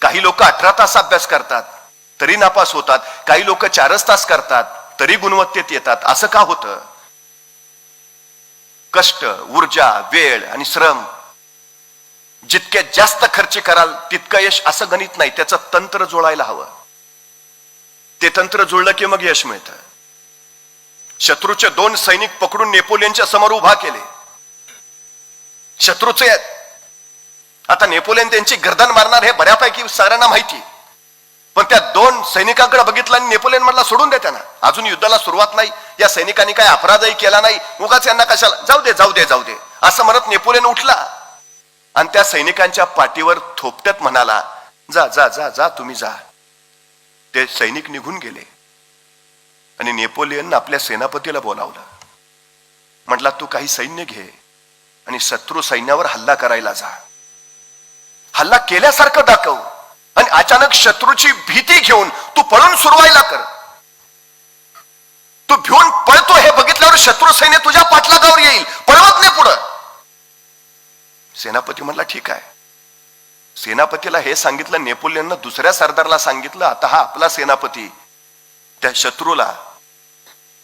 काही लोक 18 तास अभ्यास करतात तरी नापास होतात, काही लोक 4च तास करतात तरी गुणवत्तेत येतात. असं का होतं? कष्ट, ऊर्जा, वेळ आणि श्रम जितके जास्त खर्च कराल तितकं यश, असं गणित नाही. त्याचं तंत्र जुळायला हवं. ते तंत्र जुळलं की मग यश मिळतं. शत्रूचे 2 सैनिक पकडून नेपोलियनच्या समोर उभा केले. शत्रूचे आता नेपोलियन त्यांची गर्दन मारणार हे बऱ्यापैकी साऱ्यांना माहिती. पण त्या 2 सैनिकांकडे बघितलं आणि नेपोलियन म्हणला सोडून दे त्यांना, अजून युद्धाला सुरुवात नाही, या सैनिकांनी काय अपराधही केला नाही, उगाच यांना कशाला, जाऊ दे जाऊ दे जाऊ दे असं म्हणत नेपोलियन उठला आणि त्या सैनिकांच्या पाठीवर थोपटत म्हणाला, जा जा जा जा तुम्ही जा. ते सैनिक निघून गेले आणि नेपोलियन आपल्या सेनापतीला बोलावलं. म्हटला, तू काही सैन्य घे आणि शत्रू सैन्यावर हल्ला करायला जा. हल्ला केल्यासारखं दाखव आणि अचानक शत्रूची भीती घेऊन तू पळून सुरवायला कर. तू भिवून पळतो हे बघितल्यावर शत्रू सैन्य तुझ्या पाठलागावर येईल, पळवत नाही पुढं. सेनापती म्हणला, ठीक आहे. सेनापतीला हे सांगितलं. नेपोलियननं दुसऱ्या सरदारला सांगितलं, आता हा आपला सेनापती त्या शत्रूला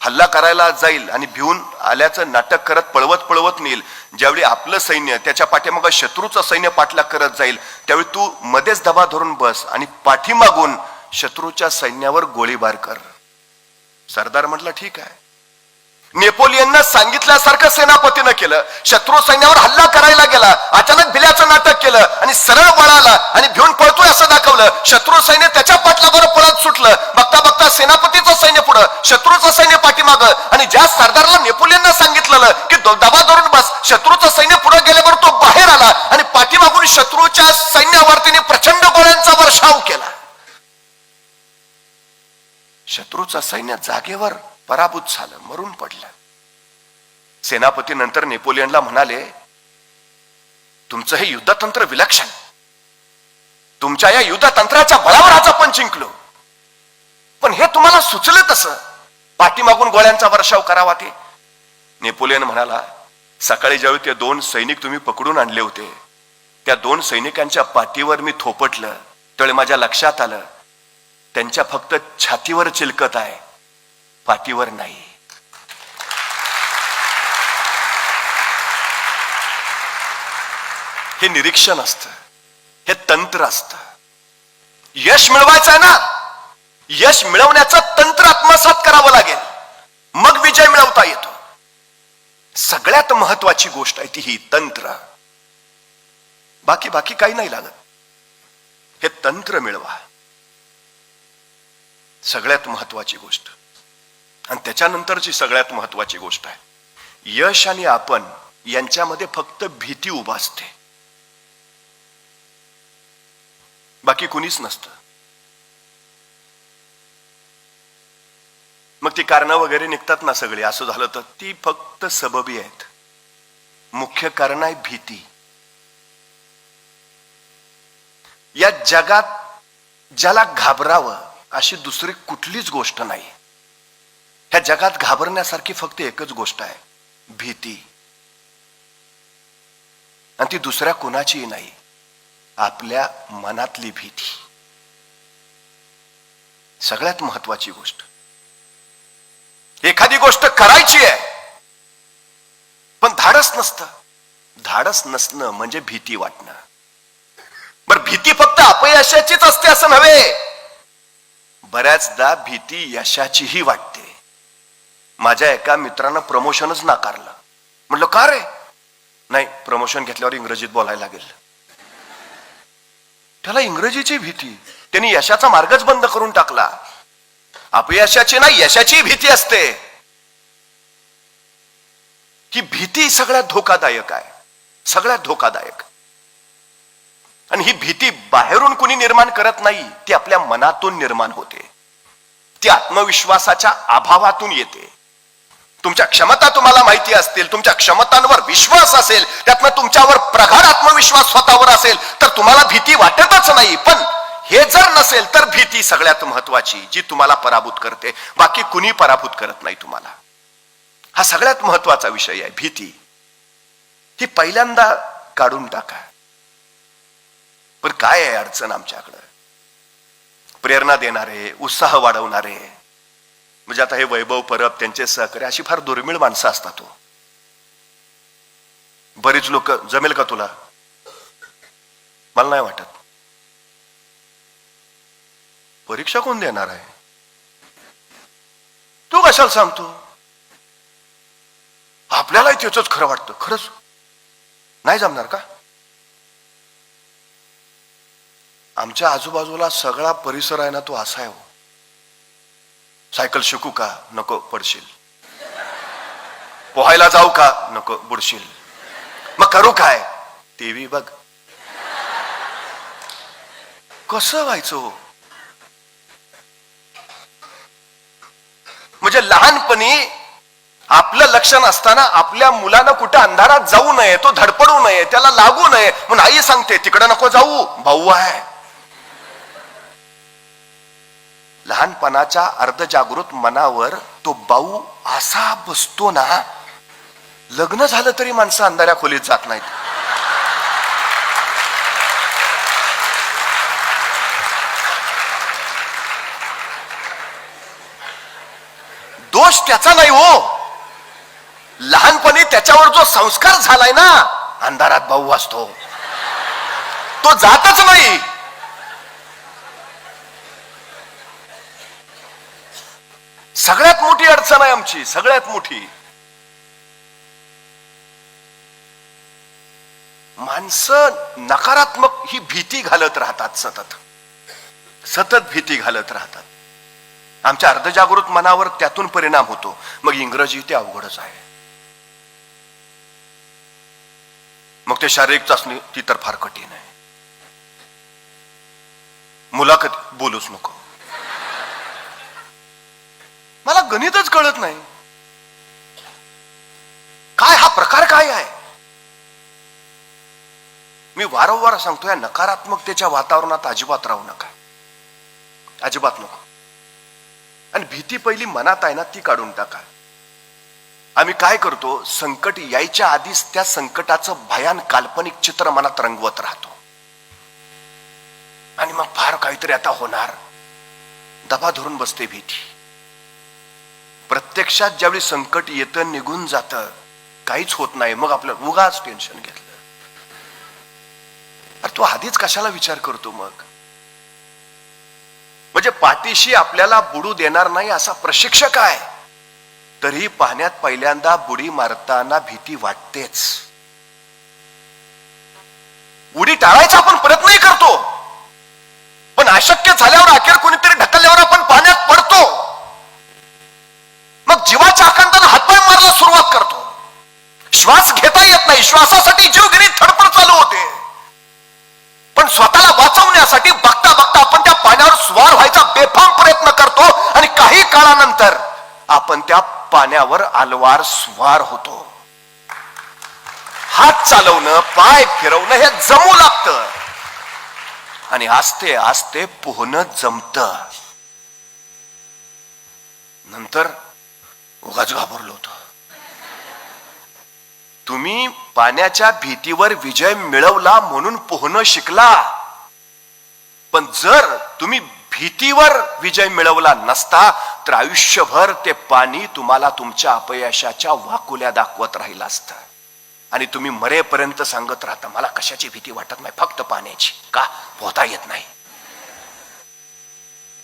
हल्ला करायला जाईल आणि भिवून आल्याचं नाटक करत पळवत पळवत नेईल. ज्यावेळी आपलं सैन्य त्याच्या पाठीमागं शत्रूचं सैन्य पाठलाग करत जाईल, त्यावेळी तू मध्येच दबा धरून बस आणि पाठीमागून शत्रूच्या सैन्यावर गोळीबार कर. सरदार म्हटलं, ठीक आहे. नेपोलियननं सांगितल्यासारखं सेनापतीनं केलं. शत्रू सैन्यावर हल्ला करायला गेला, अचानक भिल्याचं नाटक केलं आणि सरळ वळाला आणि भिवून पळतोय असं दाखवलं. शत्रू सैन्य त्याच्या पाठलागावर पळत सुटलं. बघता बघता सेनापतीचं सैन्य पुढं, शत्रूचं सैन्य पाठीमागं. आणि ज्या सरदारला नेपोलियननं सांगितलेलं की दबा धरून बस, शत्रूचं सैन्य पुढे गेल्यावर तो बाहेर आला आणि पाठीमागून शत्रूच्या सैन्यावर तिने प्रचंड गोळ्यांचा वर्षाव केला. शत्रूचं सैन्य जागेवर पराभूत झालं, मरून पडलं. सेनापती नंतर नेपोलियनला म्हणाले, तुमचं हे युद्धतंत्र विलक्षण, तुमच्या या युद्धतंत्राच्या बळावर आज आपण जिंकलो. पण हे तुम्हाला सुचलं तसं पाठीमागून गोळ्यांचा वर्षाव करावा ते? नेपोलियन म्हणाला, सकाळी ज्यावेळी ते 2 सैनिक तुम्ही पकडून आणले होते, त्या 2 सैनिकांच्या पाठीवर मी थोपटलं, त्यावेळी माझ्या लक्षात आलं त्यांच्या फक्त छातीवर चिलकत आहे, पाठीवर नाही. हे निरीक्षण असतं, हे तंत्र असतं. यश मिळवायचं आहे ना, यश मिळवण्याचं तंत्र आत्मसात करावं लागेल, मग विजय मिळवता येतो. सगळ्यात महत्वाची गोष्ट आहे ती ही तंत्र. बाकी काही नाही लागत. हे तंत्र मिळवा, सगळ्यात महत्वाची गोष्ट. आणि त्याच्यानंतरची सगळ्यात महत्वाची गोष्ट आहे, यश आणि आपण यांच्यामध्ये फक्त भीती उभासते, बाकी कुणीच नसतं. मग ती कारणं वगैरे निघतात ना सगळी, असं झालं तर ती फक्त सबबी आहेत. मुख्य कारण आहे भीती. या जगात ज्याला घाबरावं अशी दुसरी कुठलीच गोष्ट नाही. ह्या जगात घाबरण्यासारखी फक्त एकच गोष्ट आहे, भीती. आणि ती दुसऱ्या कोणाचीही नाही, आपल्या मनातली भीती. सगळ्यात महत्वाची गोष्ट. एखादी गोष्ट करायची आहे पण धाडस नसतं. धाडस नसणं म्हणजे भीती वाटणं. बरं, भीती फक्त अपयशाचीच असते असं नव्हे, बऱ्याचदा भीती यशाचीही वाटते. माझ्या एका मित्रानं प्रमोशनच नाकारलं. म्हटलं, का रे? नाही, प्रमोशन घेतल्यावर इंग्रजीत बोलायला लागेल. त्याला इंग्रजीची भीती, त्यांनी यशाचा मार्गच बंद करून टाकला. अपयशाची नाही, यशाची भीती असते. ही भीती सगळ्यात धोकादायक आहे, सगळ्यात धोकादायक. आणि ही भीती बाहेरून कुणी निर्माण करत नाही, ती आपल्या मनातून निर्माण होते. ती आत्मविश्वासाच्या अभावातून येते. तुमच्या क्षमता तुम्हाला माहिती असतील, तुमच्या क्षमतांवर विश्वास असेल, त्यातनं तुमच्यावर प्रगाढ आत्मविश्वास स्वतःवर असेल, तर तुम्हाला भीती वाटतच नाही. पण हे जर नसेल तर भीती सगळ्यात महत्वाची, जी तुम्हाला पराभूत करते. बाकी कुणी पराभूत करत नाही तुम्हाला. हा सगळ्यात महत्वाचा विषय आहे, भीती. ही पहिल्यांदा काढून टाका. पण काय आहे अडचण आमच्याकडं? प्रेरणा देणारे, उत्साह वाढवणारे, म्हणजे आता हे वैभव परब, त्यांचे सहकारी, अशी फार दुर्मिळ माणसं असतात. बरीच लोक, जमेल का तुला? मला नाही वाटत. परीक्षा कोण देणार आहे? तू कशाला सांगतो? आपल्यालाही त्याच खरं वाटतं. खरंच नाही जमणार का? आमच्या आजूबाजूला सगळा परिसर आहे ना, तो असा आहे. सायकल शिकू का? नको, पडशील. पोहायला जाऊ का? नको, बुडशील. मग करू काय? टीव्ही बघ. कसं व्हायचं? म्हणजे लहानपणी आपलं लक्ष नसताना आपल्या मुलानं कुठं अंधारात जाऊ नये, तो धडपडू नये, त्याला लागू नये म्हणून आई सांगते तिकडे नको जाऊ, भाऊ आहे. लहानपणाच्या अर्धजागृत मनावर तो भाऊ असा बसतो ना, लग्न झालं तरी माणसं अंधाऱ्या खोलीत जात नाहीत. दोष त्याचा नाही हो, लहानपणी त्याच्यावर जो संस्कार झालाय ना, अंधारात भाऊ असतो, तो जातच नाही. सगळ्यात मोठी अडचण आहे आमची, सगळ्यात मोठी. माणसं नकारात्मक ही भीती घालत राहतात, सतत सतत भीती घालत राहतात. आमच्या अर्धजागृत मनावर त्यातून परिणाम होतो. मग इंग्रजी ते अवघडच आहे. मग ते शारीरिक चाचणी, ती तर फार कठीण आहे. मुलाखत बोलूच नको. मला गणितच कळत नाही, काय हा प्रकार काय आहे. मी वारंवार सांगतो, या नकारात्मकतेच्या वातावरणात अजिबात राहू नका, अजिबात नको. आणि भीती पहिली मनात आहे ना, ती काढून टाका. आम्ही काय करतो, संकट यायच्या आधीच त्या संकटाचं भयान काल्पनिक चित्र मनात रंगवत राहतो. आणि मग फार काहीतरी आता होणार, दबा धरून बसते भीती. प्रत्यक्षात ज्यावेळी संकट येतं, निघून जातं, काहीच होत नाही, मग आपलं उगाच टेन्शन घेतलं. अरे तो आधीच कशाला विचार करतो मग? म्हणजे पाठीशी आपल्याला बुडू देणार नाही असा प्रशिक्षक आहे, तरी पाण्यात पहिल्यांदा बुडी मारताना भीती वाटतेच. उडी टाळायचा आपण प्रयत्नही करतो, पण अशक्य झाल्यावर अखेर कोणीतरी ढकलल्यावर आपण पाण्यात पडतो. मग जीवाच्या आकांताने हातपाय मारायला सुरुवात करतो. श्वास घेता येत नाही, श्वासासाठी जीवघेणी धडपड चालू होते. पण स्वतःला वाचवण्यासाठी बघता बघता आपण त्या पाण्यावर स्वार व्हायचा बेफाम प्रयत्न करतो. आणि काही काळानंतर आपण त्या पाण्यावर आलवार स्वार होतो. हात चालवणं, पाय फिरवणं हे जमू लागतं. आणि आस्ते आस्ते पोहणं जमतं. नंतर उगाच घाबरलो होतो. तुम्ही पाण्याच्या भीतीवर विजय मिळवला म्हणून पोहणं शिकला, पण जर तुम्ही भीतीवर विजय मिळवला नसता तर आयुष्यभर ते पाणी तुम्हाला तुमच्या अपयशाच्या वाकुल्या दाखवत राहिलं असतं. आणि तुम्ही मरेपर्यंत सांगत राहता, मला कशाची भीती वाटत नाही, फक्त पाण्याची. का? पोहता येत नाही.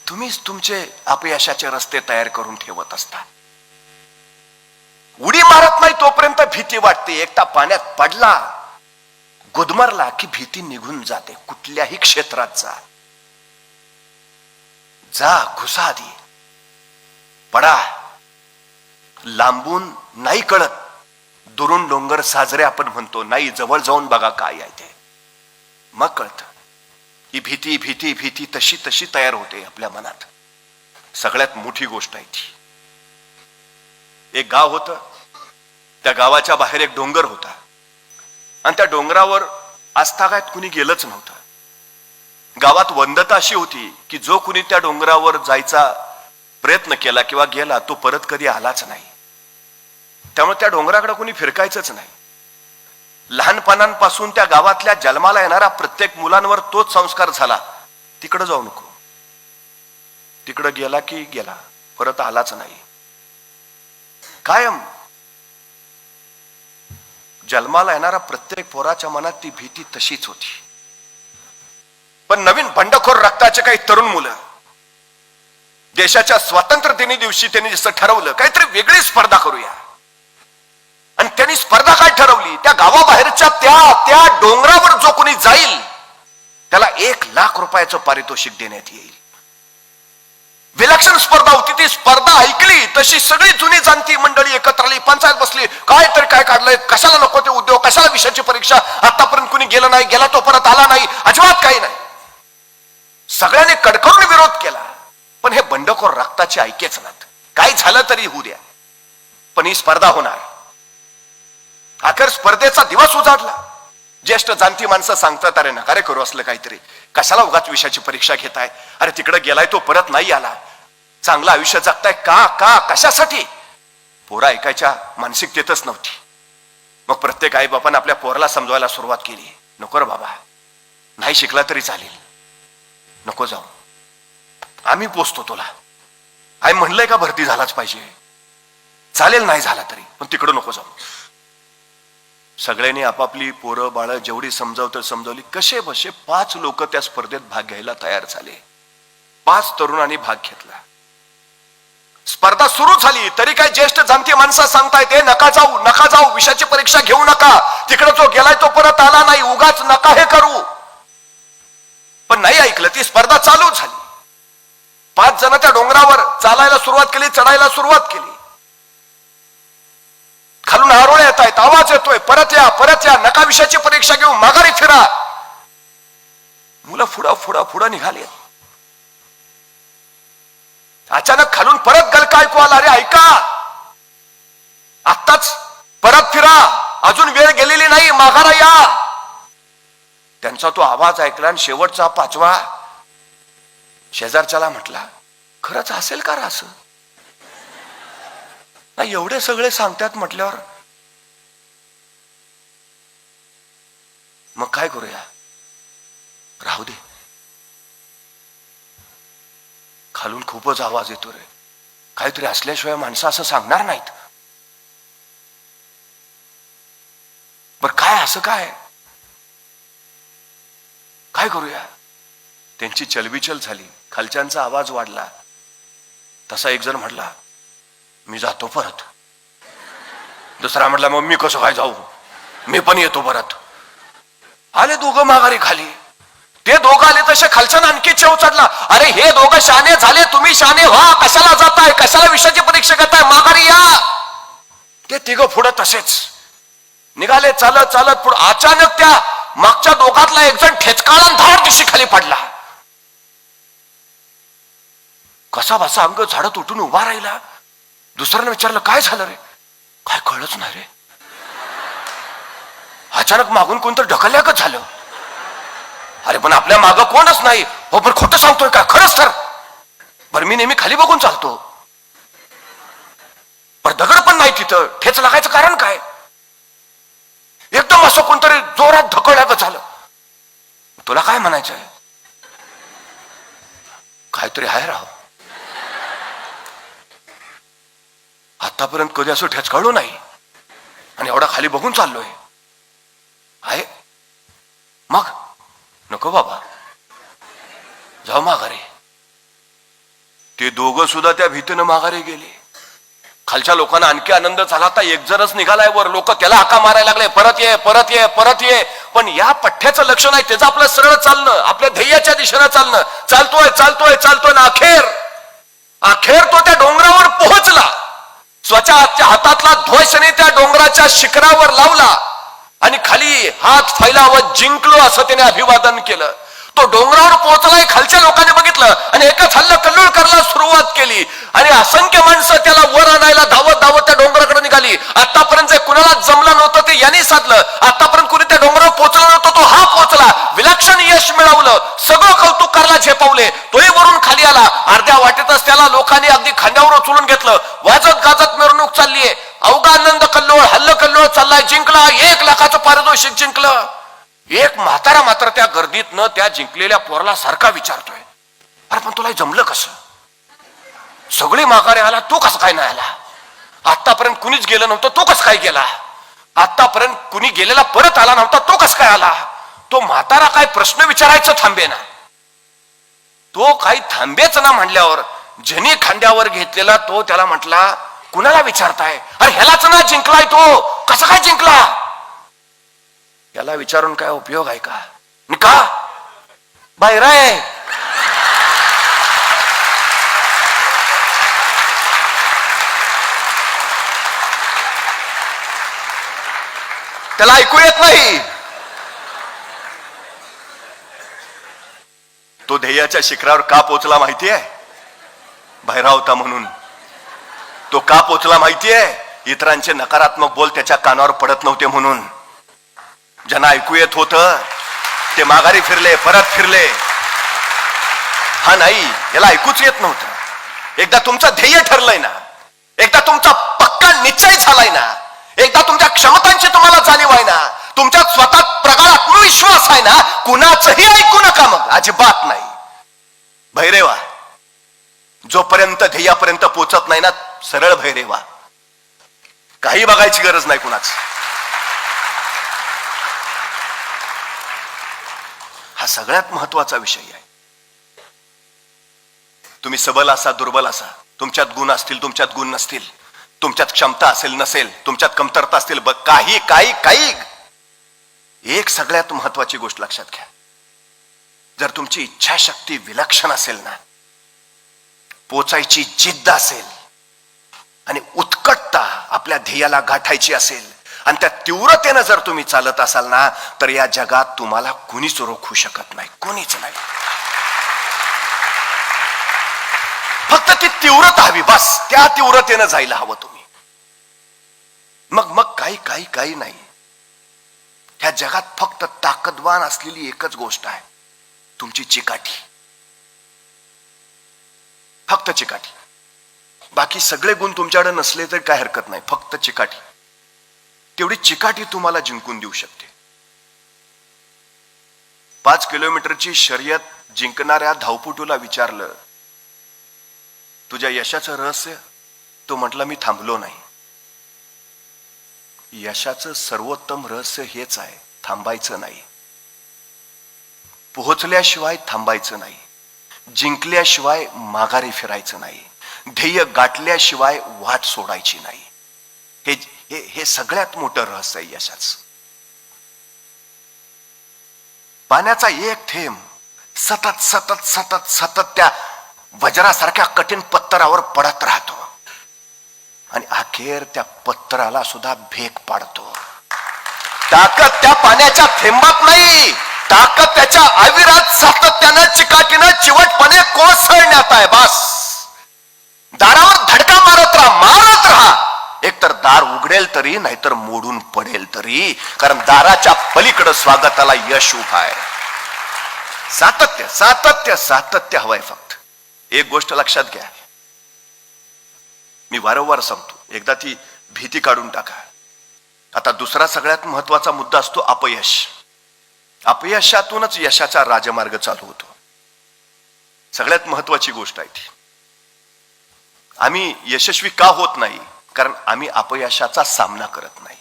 तुम्हीच तुमचे अपयशाचे रस्ते तयार करून ठेवत असता. उडी मारत नाही तोपर्यंत भीती वाटते. एकटा पाण्यात पडला, गुदमरला की भीती निघून जाते. कुठल्याही क्षेत्रात जा, घुसा आधी, पडा. लांबून नाही कळत, दुरून डोंगर साजरे आपण म्हणतो, नाही जवळ जाऊन बघा काय आहे ते, मग कळतं. ही भीती भीती भीती तशी तशी तयार होते आपल्या मनात. सगळ्यात मोठी गोष्ट आहे ती. एक गाव होतं, त्या गावाच्या बाहेर एक डोंगर होता, आणि त्या डोंगरावर आस्थागायत कुणी गेलंच नव्हतं. गावात वंदता अशी होती की जो कुणी त्या डोंगरावर जायचा प्रयत्न केला किंवा गेला, तो परत कधी आलाच नाही. त्यामुळे त्या डोंगराकडे कुणी फिरकायचंच नाही. लहानपणापासून त्या गावातल्या जन्माला येणाऱ्या प्रत्येक मुलांवर तोच संस्कार झाला. तिकडे जाऊ नको. तिकडे गेला की गेला, परत आलाच नाही. कायम जन्माला येणाऱ्या प्रत्येक पोराच्या मनात ती भीती तशीच होती. पण नवीन बंडखोर रक्ताचे काही तरुण मुलं देशाच्या स्वातंत्र्य दिवशी त्यांनी जसं ठरवलं काहीतरी वेगळी स्पर्धा करूया. आणि त्यांनी स्पर्धा काय ठरवली, त्या गावाबाहेरच्या त्या डोंगरावर जो कोणी जाईल त्याला 1,00,000 रुपयाचं पारितोषिक देण्यात येईल. विलक्षण स्पर्धा होती. ती स्पर्धा ऐकली तशी सगळी जुनी जाणती मंडळी एकत्र आली, पंचायत बसली. काय तर काय काढलंय, कशाला नको ते उद्योग, कशाला विषयाची परीक्षा, आतापर्यंत कुणी गेलं नाही, गेला तो परत आला नाही, अजिबात काही नाही. सगळ्यांनी कडकडून विरोध केला. पण हे बंडखोर रक्ताचे ऐकेच नात. काय झालं तरी होऊ द्या, पण ही स्पर्धा होणार. अखेर स्पर्धेचा दिवस उजाडला. ज्येष्ठ जाणती माणसं सांगतात, अरे नका रे करू असलं काहीतरी, कशाला उगाच विषयाची परीक्षा घेताय, अरे तिकडे गेलाय तो परत नाही आला, चांगलं आयुष्य जगताय का कशासाठी. पोरं ऐकायच्या मानसिकतेतच नव्हती. मग प्रत्येक आई बापानं आपल्या पोराला समजवायला सुरुवात केली, नको रे बाबा, नाही शिकला तरी चालेल, नको जाऊ, आम्ही पोचतो तुला. आई म्हणलंय का भरती झालाच पाहिजे, चालेल नाही झाला तरी, पण तिकडं नको जाऊ. सगळ्यांनी आपापली पोरं बाळ जेवढी समजवली. कसे बसे 5 लोक त्या स्पर्धेत भाग घ्यायला तयार झाले. 5 तरुणांनी भाग घेतला. स्पर्धा सुरू झाली तरी काय ज्येष्ठ जाणती माणसं सांगतायत, नका जाऊ, विषयाची परीक्षा घेऊ नका, तिकडे जो गेलाय तो परत आला नाही, उगाच नका हे करू. पण नाही ऐकलं. ती स्पर्धा चालू झाली. 5 जण त्या डोंगरावर चालायला सुरुवात केली, चढायला सुरुवात केली. खालून आरोळे येत आहेत, आवाज येतोय, परत या, नका विषयाची परीक्षा घेऊ, माघारी फिरा. मुलं पुढं निघाली. अचानक खालून परत गलका ऐकू आला, अरे ऐका, आत्ताच परत फिरा, अजून वेळ गेलेली नाही, माघारा या. त्यांचा तो आवाज ऐकला आणि शेवटचा 5वा शेजारच्याला म्हटला, खरंच असेल का असं? नाही, एवढे सगळे सांगतात म्हटल्यावर मग काय करूया, राहू दे. खालून खूपच आवाज येतो रे, काहीतरी असल्याशिवाय माणसं असं सांगणार नाहीत. बर काय, असं काय करूया? त्यांची चलबिचल झाली. खालच्यांचा आवाज वाढला. तसा एक जण म्हटला, मी जातो परत. दुसरा म्हटला, मग मी कसं काय जाऊ, मी पण येतो परत. आले दोघं माघारी खाली. ते दोघं आले तसे खालच्यानं आणखी चेव चढला, अरे हे दोघं शाने झाले, तुम्ही शाने व्हा, कशाला जाताय, कशाला विषयाची परीक्षा घेताय, माघारी या. ते तिघं पुढं तसेच निघाले, चालत पुढं. अचानक त्या मागच्या दोघातला एक जण ठेचकाळा धाड दिशी खाली पडला. कसा बसा अंग झाडत उठून उभा राहिला. दुसऱ्यानं विचारलं, काय झालं रे? काय कळलंच नाही रे. अचानक मागून कोणतं ढकलल्यागत झालं. अरे पण आपल्या मागं कोणच नाही. हो पण खोटं सांगतोय का? खरंच तर. बरं मी नेहमी खाली बघून चालतो. पण दगड पण नाही तिथं. ठेच लागायचं कारण काय? एकदम असं कोणतरी जोरात ढकलल्यागत झालं. तुला काय म्हणायचं आहे? काहीतरी आहे राव. आतापर्यंत कधी असं ठेचकाळलो नाही आणि एवढा खाली बघून चाललोय. आहे मग नको बाबा, जाऊ माघारी. ते दोघं सुद्धा त्या भीतीनं माघारी गेले. खालच्या लोकांना आणखी आनंद झाला. आता एक जणच निघालाय वर, लोक त्याला हाका मारायला लागले, परत ये परत ये परत ये. पण या पठ्ठ्याचं लक्ष नाही, त्याचं आपलं सरळ चालणं, आपल्या ध्येयाच्या दिशेनं चालणं. चालतोय ना अखेर तो त्या डोंगरावर पोहोचला. स्वतःच्या हातातला ध्वजने त्या डोंगराच्या शिखरावर लावला आणि खाली हात फैलावत जिंकलो असं त्याने अभिवादन केलं. तो डोंगरावर पोहोचलाय, खालच्या लोकांनी बघितलं आणि एकच हल्ला कल्लोळ करायला सुरुवात केली. गेली आणि असंख्य माणसं त्याला वर आणायला धावत धावत त्या डोंगराकडे निघाली. आतापर्यंत जे कुणाला जमलं नव्हतं ते यांनी साधलं. आतापर्यंत कुणी त्या डोंगरावर पोहोचला नव्हतं तो हा पोहोचला. विलक्षण यश मिळवलं. सगळं कौतुक करायला झेपावले. तोही वरून खाली आला. अर्ध्या वाटेतच त्याला लोकांनी अगदी खांद्यावर उचलून घेतलं. वाजत गाजत मिरवणूक चाललीये. अवघा आनंद कल्लोळ हल्ल कल्लोळ चाललाय. जिंकला. 1 लाखाचं पारितोषिक जिंकलं. एक म्हातारा मात्र त्या गर्दीतनं त्या जिंकलेल्या पोराला सारखा विचारतोय, अरे पण तुला जमलं कसं? सगळी माघारी आला, तू कसं काय नाही आला? आतापर्यंत कुणीच गेलं नव्हतं, तो कसं काय गेला? आतापर्यंत कुणी गेलेला परत आला नव्हता, तो कसं काय आला? तो म्हातारा काय प्रश्न विचारायचं थांबे ना. तो काही थांबेच ना म्हणल्यावर ज्यांनी खांद्यावर घेतलेला तो त्याला म्हटला, कुणाला विचारताय? अरे ह्यालाच ना जिंकलाय तो, कसा काय जिंकला? याला विचारून काय उपयोग आहे का? का बाहेर आहे? त्याला ऐकू येत नाही. तो ध्येयाच्या शिखरावर का पोचला माहितीये? बाहेरा होता म्हणून. तो का पोचला माहितीये? इतरांचे नकारात्मक बोल त्याच्या कानावर पडत नव्हते म्हणून. ज्यांना ऐकू येत होतं ते माघारी फिरले, परत फिरले. हा नाही, याला ऐकूच येत नव्हतं. एकदा तुमचं ध्येय ठरलंय ना, एकदा तुमचा पक्का निश्चय झालाय ना, एकदा तुमच्या क्षमतांची तुम्हाला जाणीव आहे ना, तुमच्यात स्वतः प्रगाढ आत्मविश्वास आहे ना, कुणाचंही ऐकू नका. मग अजिबात नाही. भैरेवा, जोपर्यंत ध्येयापर्यंत पोचत नाही ना, सरळ भैरेवा. काही बघायची गरज नाही कुणाच. हा सगळ्यात महत्वाचा विषय आहे. तुम्ही सबल असा, दुर्बल असा, तुमच्यात गुण असतील, तुमच्यात गुण नसतील, तुमच्यात क्षमता असेल नसेल, तुमच्यात कमतरता असतील, काही काही काही एक सगळ्यात महत्वाची गोष्ट लक्षात घ्या. जर तुमची इच्छाशक्ती विलक्षण असेल ना, पोचायची जिद्द असेल आणि उत्कटता आपल्या ध्येयाला गाठायची असेल आणि त्या तीव्रतेनं जर तुम्ही चालत असाल ना, तर या जगात तुम्हाला कुणीच रोखू शकत नाही, कोणीच नाही. फक्त ती तीव्रता हवी, बस. त्या तीव्रतेनं जायला हवं तुम्ही. मग मग काही काही काही नाही. ह्या जगात फक्त ताकदवान असलेली एकच गोष्ट आहे, तुमची चिकाटी. फक्त चिकाटी. बाकी सगळे गुण तुमच्याकडे नसले तरी काय हरकत नाही, फक्त चिकाटी. तेवढी चिकाटी तुम्हाला जिंकून देऊ शकते. 5 किलोमीटरची शर्यत जिंकणाऱ्या धावपटूला विचारलं, तुझ्या यशाचं रहस्य? तो म्हटला, मी थांबलो नाही. यशाचं सर्वोत्तम रहस्य हेच आहे, थांबायचं नाही. पोहोचल्याशिवाय थांबायचं नाही. जिंकल्याशिवाय माघारी फिरायचं नाही. ध्येय गाठल्याशिवाय वाट सोडायची नाही. हे सगळ्यात मोठं रहस्य आहे यशाचं. पाण्याचा एक थेंब सतत सतत सतत सतत त्या वज्रासारख्या कठीण पत्थरावर पडत राहतो आणि अखेर त्या पत्थराला सुद्धा भेग पाडतो. ताकद त्या पाण्याच्या थेंबात नाही, ताकद त्याच्या आविरात सातत्यानं, चिकाटीनं, चिवटपणे कोसळण्यात आहे. बस. दारावर धडका मारत राहा. एकतर दार उघडेल तरी, नाहीतर मोडून पडेल तरी, कारण दाराच्या पलीकडे स्वागताला यश उभा आहे. सातत्य सातत्य सातत्य हवंय. फक्त एक गोष्ट लक्षात घ्या, मी वारंवार सांगतो, एकदा ती भीती काढून टाका. आता दुसरा सगळ्यात महत्वाचा मुद्दा असतो अपयश. अपयशातूनच यशाचा राजमार्ग चालू होतो. सगळ्यात महत्वाची गोष्ट आहे ती. आम्ही यशस्वी का होत नाही? कारण आम्ही अपयशाचा सामना करत नाही.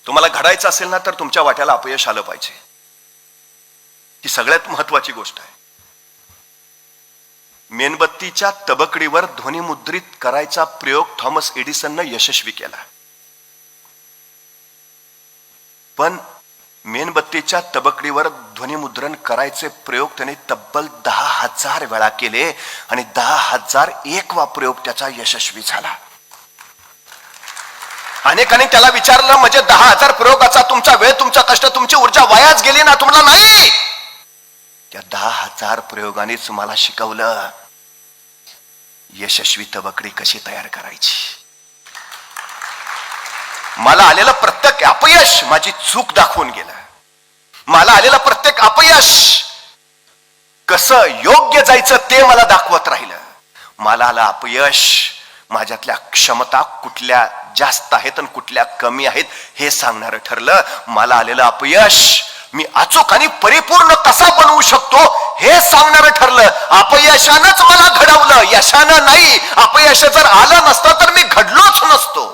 तुम्हाला घडायचं असेल ना, तर तुमच्या वाट्याला अपयश आलं पाहिजे. ही सगळ्यात महत्वाची गोष्ट आहे. मेणबत्तीच्या तबकडीवर ध्वनिमुद्रित करायचा प्रयोग थॉमस एडिसननं यशस्वी केला. पण मेणबत्तीच्या तबकडीवर ध्वनिमुद्रण करायचे प्रयोग त्याने तब्बल 10,000 वेळा केले आणि 10,001वा प्रयोग त्याचा यशस्वी झाला. अनेकांनी त्याला विचारलं, म्हणजे 10,000 प्रयोगाचा तुमचा वेळ, तुमचा कष्ट, तुमची ऊर्जा वायाच गेली ना? तुम्हाला नाही. त्या 10,000 प्रयोगानेच मला शिकवलं यशस्वी तबकडी कशी तयार करायची. मला आलेलं प्रत्येक अपयश माझी चूक दाखवून गेलं. मला आलेलं प्रत्येक अपयश कसं योग्य जायचं ते मला दाखवत राहिलं. मला आलं अपयश, माझ्यातल्या क्षमता कुठल्या जास्त आहेत आणि कुठल्या कमी आहेत हे सांगणारं ठरलं. मला आलेलं अपयश मी अचूक आणि परिपूर्ण कसा बनवू शकतो हे सांगणारं ठरलं. अपयशानंच मला घडवलं, यशानं नाही. अपयश जर आलं नसतं तर मी घडलोच नसतो.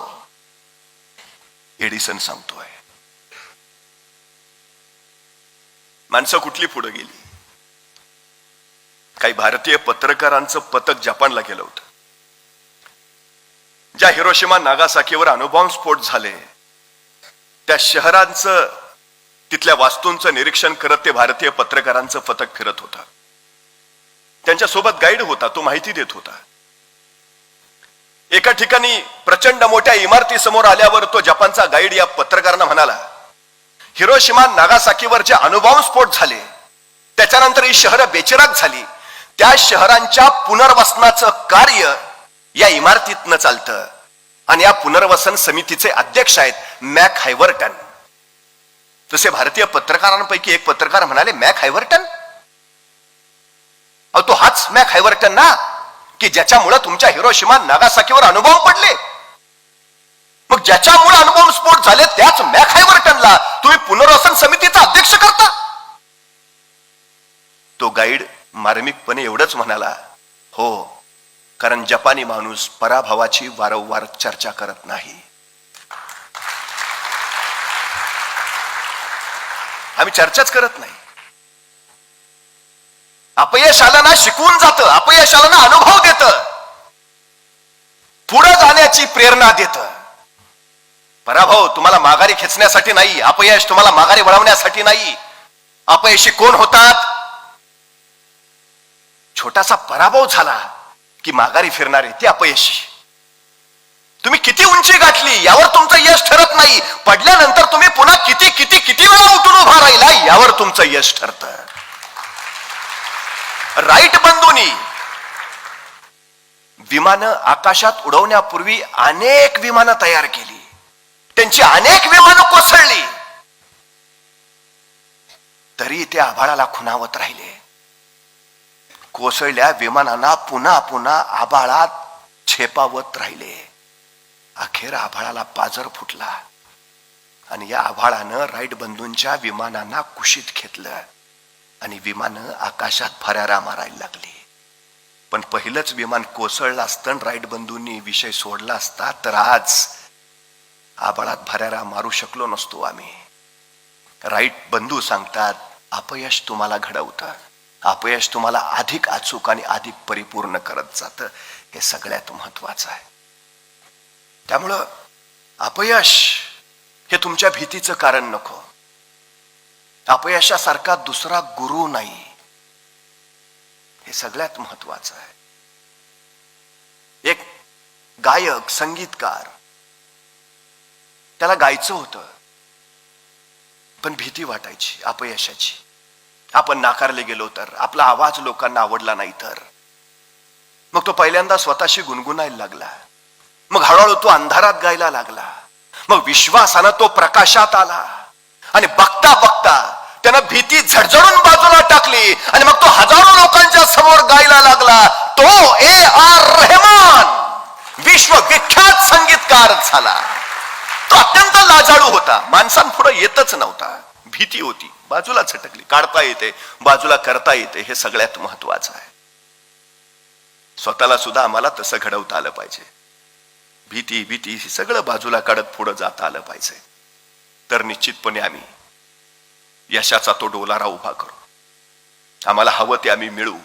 एडिसन सांगतोय. माणसं कुठली पुढे गेली. काही भारतीय पत्रकारांचं पथक जपानला गेलं होतं. ज्या हिरोशिमा नागासाकीवर अणुबॉम्ब झाले त्या शहरांचं, तिथल्या वास्तूंचं निरीक्षण करत ते भारतीय पत्रकारांचं पथक फिरत होतं. त्यांच्या सोबत गाईड होता, तो माहिती देत होता. एका ठिकाणी प्रचंड मोठ्या इमारती समोर आल्यावर तो जपानचा गाईड या पत्रकारांना म्हणाला, हिरोशिमा नागासाकीवर जे अणुबॉम्ब झाले त्याच्यानंतर ही शहरं बेचिराग झाली. त्या शहरांच्या पुनर्वसनाचं कार्य या इमारतीतनं चालतं आणि या पुनर्वसन समितीचे अध्यक्ष आहेत मॅक हायवर्टन. तसे भारतीय पत्रकारांपैकी एक पत्रकार म्हणाले, मॅक हायवर्टन? अहो, तो हाच मॅक हायवर्टन ना की ज्याच्यामुळे तुमच्या हिरोशिमा नागासाकीवर अणुबॉम्ब पडले. मग ज्याच्यामुळे अणुबॉम्ब स्फोट झाले त्याच मॅक हायवर्टनला तुम्ही पुनर्वसन समितीचा अध्यक्ष करता? तो गाईड मार्मिकपणे एवढंच म्हणाला, हो, कारण जपानी माणूस पराभवाची वारंवार चर्चा करत नाही. आम्ही चर्चाच करत नाही. अपयश आलं ना शिकवून जातं, अपयश आलं ना अनुभव देतं, पुढे जाण्याची प्रेरणा देतं. पराभव तुम्हाला माघारी खेचण्यासाठी नाही, अपयश तुम्हाला माघारी वळवण्यासाठी नाही. अपयशी कोण होतात? छोटासा पराभव झाला की माघारी फिरणारे ते अपयशी. तुम्ही किती उंची गाठली यावर तुमचं यश ठरत नाही, पडल्यानंतर तुम्ही पुन्हा किती किती किती वेळा उठून उभा राहिला यावर तुमचं यश ठरतं. राईट बंधूंनी विमानं आकाशात उडवण्यापूर्वी अनेक विमानं तयार केली, त्यांची अनेक विमानं कोसळली, तरी ते आभाळाला खुणावत राहिले. कोसळल्या विमानांना पुन्हा पुन्हा आभाळात छेपावत राहिले. अखेर आभाळाला पाजर फुटला आणि या आभाळानं राईट बंधूंच्या विमानांना कुशीत घेतलं आणि विमानं आकाशात भरारा मारायला लागली. पण पहिलंच विमान कोसळलं असतं, राईट बंधूंनी विषय सोडला असता तर आज आभाळात भरारा मारू शकलो नसतो आम्ही. राईट बंधू सांगतात, अपयश तुम्हाला घडवतं, अपयश तुम्हाला अधिक अचूक आणि अधिक परिपूर्ण करत जातं. हे सगळ्यात महत्वाचं आहे. त्यामुळं अपयश हे तुमच्या भीतीचं कारण नको. अपयशासारखा दुसरा गुरु नाही, हे सगळ्यात महत्वाचं आहे. एक गायक, संगीतकार, त्याला गायचं होतं पण भीती वाटायची अपयशाची. आपण नाकारले गेलो तर, आपला आवाज लोकांना आवडला नाही तर. मग तो पहिल्यांदा स्वतःशी गुणगुणायला लागला, मग हळूहळू तो अंधारात गायला लागला, मग विश्वासानं तो प्रकाशात आला आणि बघता बघता त्यानं भीती झडझडून बाजूला टाकली आणि मग तो हजारो लोकांच्या समोर गायला लागला. तो A.R. रहमान विश्वविख्यात संगीतकार झाला. तो अत्यंत लाजाळू होता, माणसांपुढे येतच नव्हता, भीती होती, बाजूला झटकली. काढता येते, बाजूला करता येते, हे सगळ्यात महत्वाचं आहे. स्वतःला सुद्धा आम्हाला तसं घडवता आलं पाहिजे. भीती भीती हे सगळं बाजूला काढत पुढे जाता आलं पाहिजे. तर निश्चितपणे आम्ही यशाचा तो डोलारा उभा करू. आम्हाला हवं ते आम्ही मिळवू,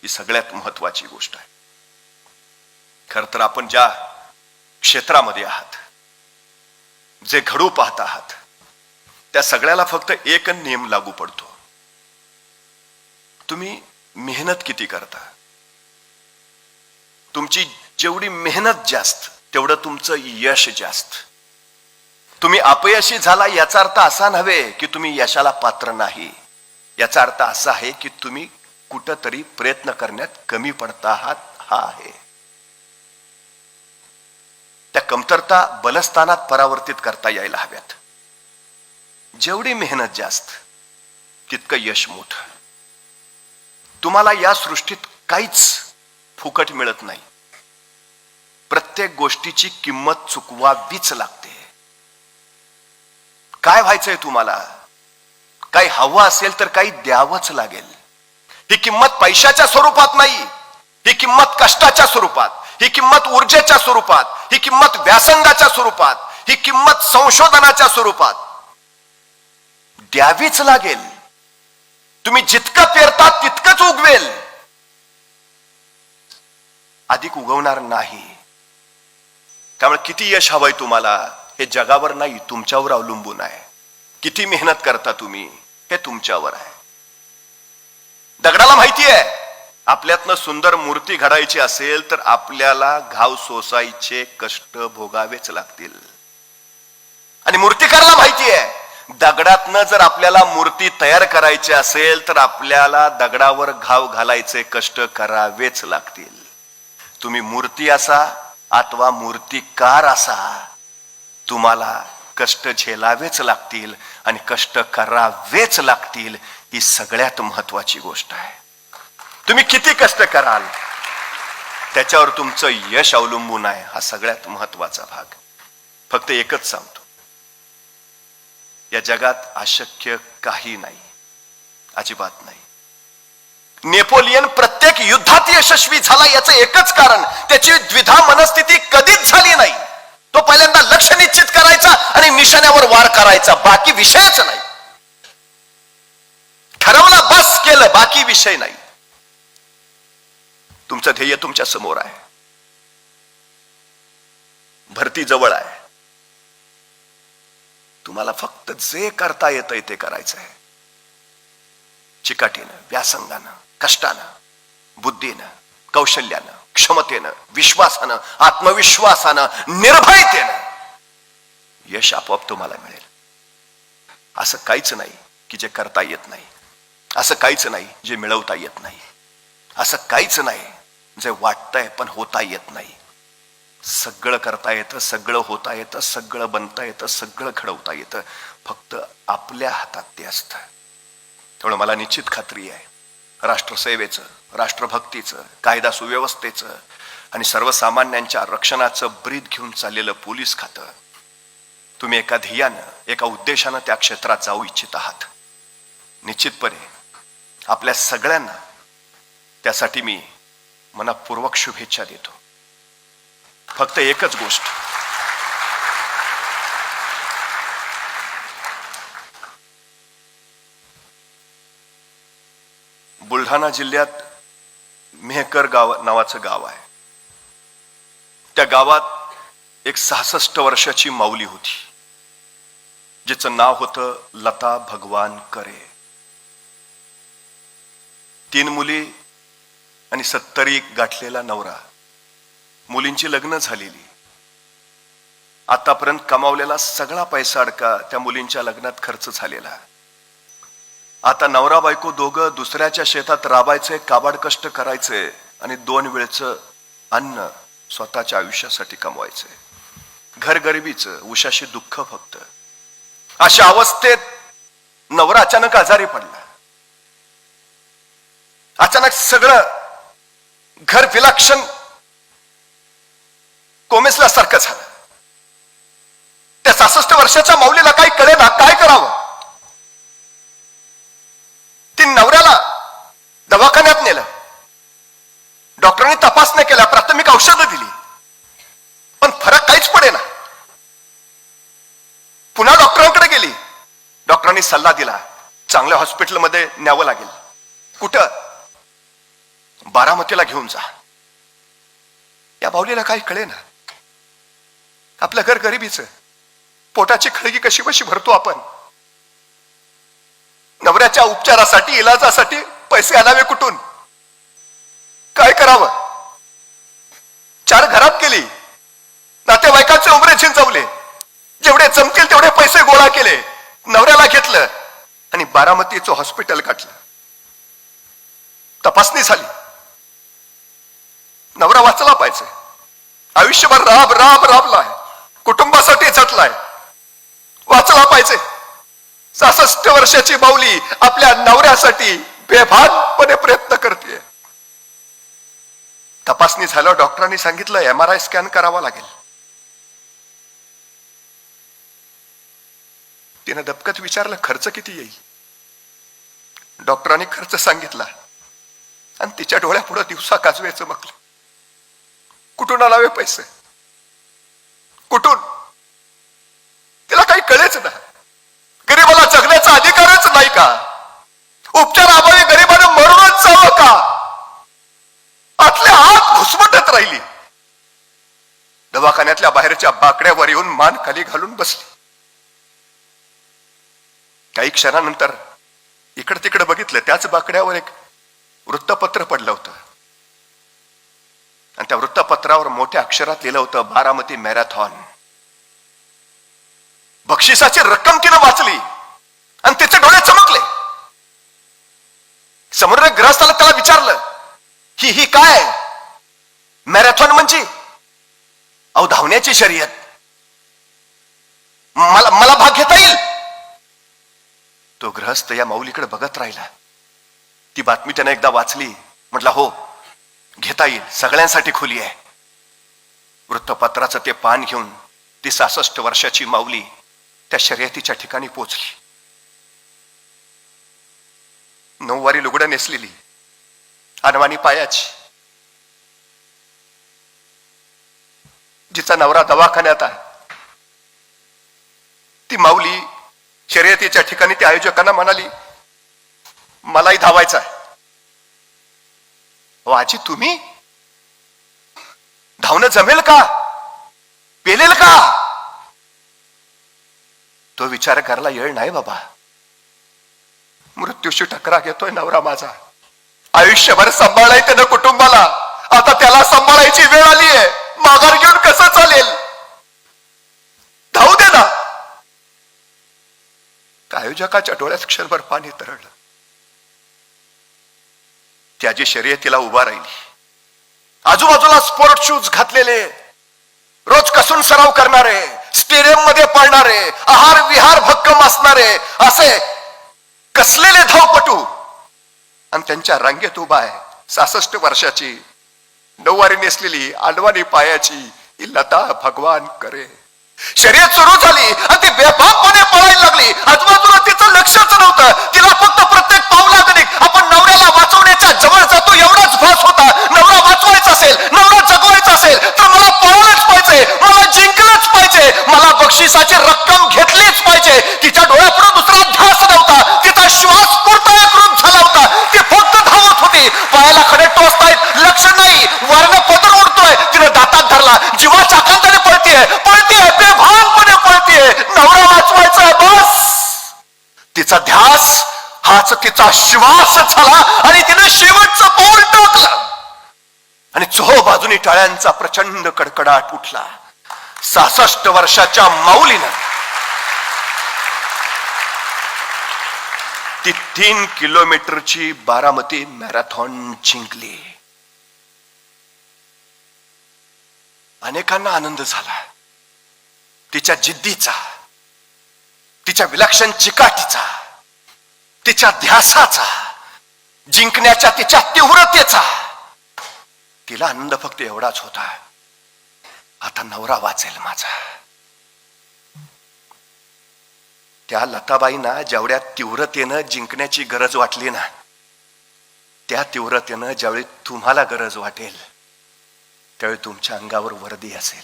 ही सगळ्यात महत्वाची गोष्ट आहे. खर तर आपण ज्या क्षेत्रामध्ये आहात, जे घडू पाहत आहात, त्या सगळ्याला फक्त एक नियम लागू पडतो. तुम्ही मेहनत किती करता. तुमची जेवढी मेहनत जास्त तेवढं तुमचं यश जास्त. तुम्ही अपयशी झाला याचा अर्थ असा नव्हे की तुम्ही यशाला पात्र नाही. याचा अर्थ असा आहे की तुम्ही कुठंतरी प्रयत्न करण्यात कमी पडता आहात, हा आहे. त्या कमतरता बलस्थानात परावर्तित करता यायला हव्यात. जेवढी मेहनत जास्त तितकं यश मोठं. तुम्हाला या सृष्टीत काहीच फुकट मिळत नाही. प्रत्येक गोष्टीची किंमत चुकवावीच लागते. काय व्हायचंय तुम्हाला? काही हवं असेल तर काही द्यावंच लागेल. ही किंमत पैशाच्या स्वरूपात नाही, ही किंमत कष्टाच्या स्वरूपात, ही किंमत ऊर्जेच्या स्वरूपात, ही किंमत व्यासंगाच्या स्वरूपात, ही किंमत संशोधनाच्या स्वरूपात द्यावीच लागेल. तुम्ही जितकं पेरता तितकंच उगवेल, अधिक उगवणार नाही. त्यामुळे किती यश हवंय तुम्हाला हे जगावर नाही, तुमच्यावर अवलंबून आहे. किती मेहनत करता तुम्ही हे तुमच्यावर आहे. दगडाला माहिती आहे आपल्यातनं सुंदर मूर्ती घडायची असेल तर आपल्याला घाव सोसायचे कष्ट भोगावेच लागतील. आणि मूर्तिकाराला माहिती आहे दगडातनं जर आपल्याला मूर्ती तयार करायची असेल तर आपल्याला दगडावर घाव घालायचे कष्ट करावेच लागतील. तुम्ही मूर्ती असा अथवा मूर्तिकार असा, तुम्हाला कष्ट झेलावेच लागतील आणि कष्ट करावेच लागतील. ही सगळ्यात महत्वाची गोष्ट आहे. तुम्ही किती कष्ट कराल त्याच्यावर तुमचं यश अवलंबून आहे. हा सगळ्यात महत्वाचा भाग. फक्त एकच सांगतो, या जगात अशक्य काही नाही, अजिबात नाही. नेपोलियन प्रत्येक युद्धात यशस्वी झाला याचं एकच कारण, त्याची द्विधा मनस्थिती कधीच झाली नाही. तो पहिल्यांदा लक्ष निश्चित करायचा आणि निशाण्यावर वार करायचा, बाकी विषयच नाही. ठरवलं बस केलं, बाकी विषय नाही. तुमचं ध्येय तुमच्या समोर आहे, भरती जवळ आहे. तुम्हाला फक्त जे करता येतंय ते करायचं आहे. चिकाटीनं, व्यासंगानं, कष्टानं, बुद्धीनं, कौशल्यानं, क्षमतेनं, विश्वासानं, आत्मविश्वासानं, निर्भयतेनं यश आपोआप तुम्हाला मिळेल. असं काहीच नाही की जे करता येत नाही. असं काहीच नाही जे मिळवता येत नाही. असं काहीच नाही जे वाटतंय पण होता येत नाही. सगळं करता येतं, सगळं होता येतं, सगळं बनता येतं, सगळं घडवता येतं. फक्त आपल्या हातात ते असतं. त्यामुळे मला निश्चित खात्री आहे राष्ट्रसेवेचं, राष्ट्रभक्तीचं, कायदा सुव्यवस्थेचं आणि सर्वसामान्यांच्या रक्षणाचं ब्रीद घेऊन चाललेलं पोलीस खातं, तुम्ही एका ध्येयानं, एका उद्देशानं त्या क्षेत्रात जाऊ इच्छित आहात. निश्चितपणे आपल्या सगळ्यांना त्यासाठी मी मनपूर्वक शुभेच्छा देतो. फक्त एकच गोष्ट, बुलढाणा जिल्ह्यात मेहकर नावाचं गाव आहे. त्या गावात एक 66 वर्षाची माऊली होती, जिचं नाव होतं लता भगवान करे. 3 मुली आणि 70 गाठलेला नवरा. मुलींची लग्न झालेली. आतापर्यंत कमावलेला सगळा पैसा अडका त्या मुलींच्या लग्नात खर्च झालेला. आता नवरा बायको दोघं दुसऱ्याच्या शेतात राबायचे, काबाड कष्ट करायचे आणि 2 वेळचं अन्न स्वतःच्या आयुष्यासाठी कमवायचे. घर गरिबीचं, उशाशी दुःख फक्त. अशा अवस्थेत नवरा अचानक आजारी पडला. अचानक सगळं घर विलक्षण कोमेसल्यासारखं झालं. त्या 66 वर्षाच्या माऊलीला काही कळेना काय करावं. ती नवऱ्याला दवाखान्यात नेलं. डॉक्टरांनी तपासण्या केल्या, प्राथमिक औषधं दिली, पण फरक काहीच पडेना. पुन्हा डॉक्टरांकडे गेली. डॉक्टरांनी सल्ला दिला, चांगल्या हॉस्पिटलमध्ये न्यावं लागेल. कुठं? बारामतीला घेऊन जा. या माऊलीला काही कळेना. आपलं घर गरिबीचं, पोटाची खळगी कशी कशी भरतो आपण. नवऱ्याच्या उपचारासाठी, इलाजासाठी पैसे आणावे कुठून? काय करावं? 4 घरात गेली, नातेवाईकाचे उमरे झिंजवले, जेवढे जमतील तेवढे पैसे गोळा केले, नवऱ्याला घेतलं आणि बारामतीचं हॉस्पिटल गाठलं. तपासणी झाली, नवरा वाचला पाहिजे. आयुष्यभर राबलाय, कुटुंबासाठी झटलाय, वाचला पाहिजे. 66 वर्षाची माऊली आपल्या नवऱ्यासाठी बेभानपणे प्रयत्न करते. तपासणी झाल्यावर डॉक्टरांनी सांगितलं MRI स्कॅन करावा लागेल. तिनं दबकत विचारलं खर्च किती येईल. डॉक्टरांनी खर्च सांगितला आणि तिच्या डोळ्यापुढे दिवसा काजवे चमकले. कुठून आणावे पैसे, कुठून? तिला काही कळेच ना. गरीबाला जगण्याचा अधिकारच नाही का? उपचाराअभावी गरीबानं मरूनच जावं का? आतल्या आत घुसमटत राहिली. दवाखान्यातल्या बाहेरच्या बाकड्यावर येऊन मान खाली घालून बसली. काही क्षणानंतर इकडे तिकडे बघितलं, त्याच बाकड्यावर एक वृत्तपत्र पडलं होतं आणि त्या वृत्तपत्रावर मोठ्या अक्षरात लिहिलं होतं बारामती मॅरेथॉन. बक्षिसाची रक्कम तिनं वाचली आणि तिचे डोळे चमकले. समोर ग्रहस्थाला त्याला विचारलं ही काय मॅरेथॉन म्हणजे? अहो धावण्याची शर्यत, मला भाग घेता येईल? तो गृहस्थ या माऊलीकडे बघत राहिला. ती बातमी त्याने एकदा वाचली. म्हटलं हो घेता येईल, सगळ्यांसाठी खुली आहे. वृत्तपत्राचं ते पान घेऊन ती 66 वर्षाची माऊली त्या शर्यतीच्या ठिकाणी पोहोचली. नऊवारी लुगडं नेसलेली, अनवाणी पायाची, जिचा नवरा दवाखान्यात आहे. ती माऊली शर्यतीच्या ठिकाणी त्या आयोजकांना म्हणाली मलाही धावायचं आहे. आजी तुम्ही? धावणं जमेल का? पेलेल का? तो विचार करायला येळ नाही बाबा. मृत्यूशी टकरा घेतोय नवरा माझा. आयुष्यभर सांभाळाय त्यानं कुटुंबाला, आता त्याला सांभाळायची वेळ आली आहे. माघार घेऊन कसं चालेल? धावू दे ना. आयोजकाच्या डोळ्यात क्षणभर पाणी तरळलं. त्याची शर्यतीला उभा राहिली. आजूबाजूला स्पोर्ट शूज घातलेले, रोज कसून सराव करणारे, स्टेडियम मध्ये पळणारे, आहार विहार भक्कम असणारे असे कसलेले धावपटू आणि त्यांच्या रांगेत उभा आहे 66 वर्षाची नऊवारी नेसलेली अनवाणी पायाची ही लता भगवान करे. शर्यत सुरू झाली आणि ती बेबाकपणे पळायला लागली. आजूबाजूला तिचं लक्षच नव्हतं. तिला फक्त प्रत्येक पावलागणिक आपण नवऱ्याला वाचवण्याच्या जवळ जातो एवढाच भास होता. नवरा वाचवायचा असेल, नवरा जगवायचा असेल तर मला पळायलाच पाहिजे, मला जिंकलंच पाहिजे, मला बक्षिसाची रक्कम घेतलीच पाहिजे. तिच्या डोळ्यापुढे दुसरा ध्यास नव्हता. तिचा श्वास पूर्णकृत झाला होता. ती फक्त धावत होती. पायाला खडे टोचतायत, लक्ष नाही. वरनं पदर उडतोय, तिने दातात धरला. जीवाच्या आकांताने पळतीये, बेभानपणे पळतीये. नवरा वाचवायचा बस. तिचा ध्यास हाच तिचा श्वास झाला आणि तिने शेवटचं पाऊल टाकलं आणि चोहो बाजूनी टाळ्यांचा प्रचंड कडकडाट उठला. 66 वर्षाच्या माऊलीनं ती 3 किलोमीटरची बारामती मॅरेथॉन जिंकली. अनेकांना आनंद झाला. तिच्या जिद्दीचा, तिच्या विलक्षण चिकाटीचा, तिच्या ध्यासाचा, जिंकण्याच्या तिच्या तीव्रतेचा. तिला आनंद फक्त एवढाच होता, आता नवरा वाचेल माझा. त्या लताबाईंना जेवढ्या तीव्रतेनं जिंकण्याची गरज वाटली ना, त्या तीव्रतेनं ज्यावेळी तुम्हाला गरज वाटेल त्यावेळी तुमच्या अंगावर वर्दी असेल.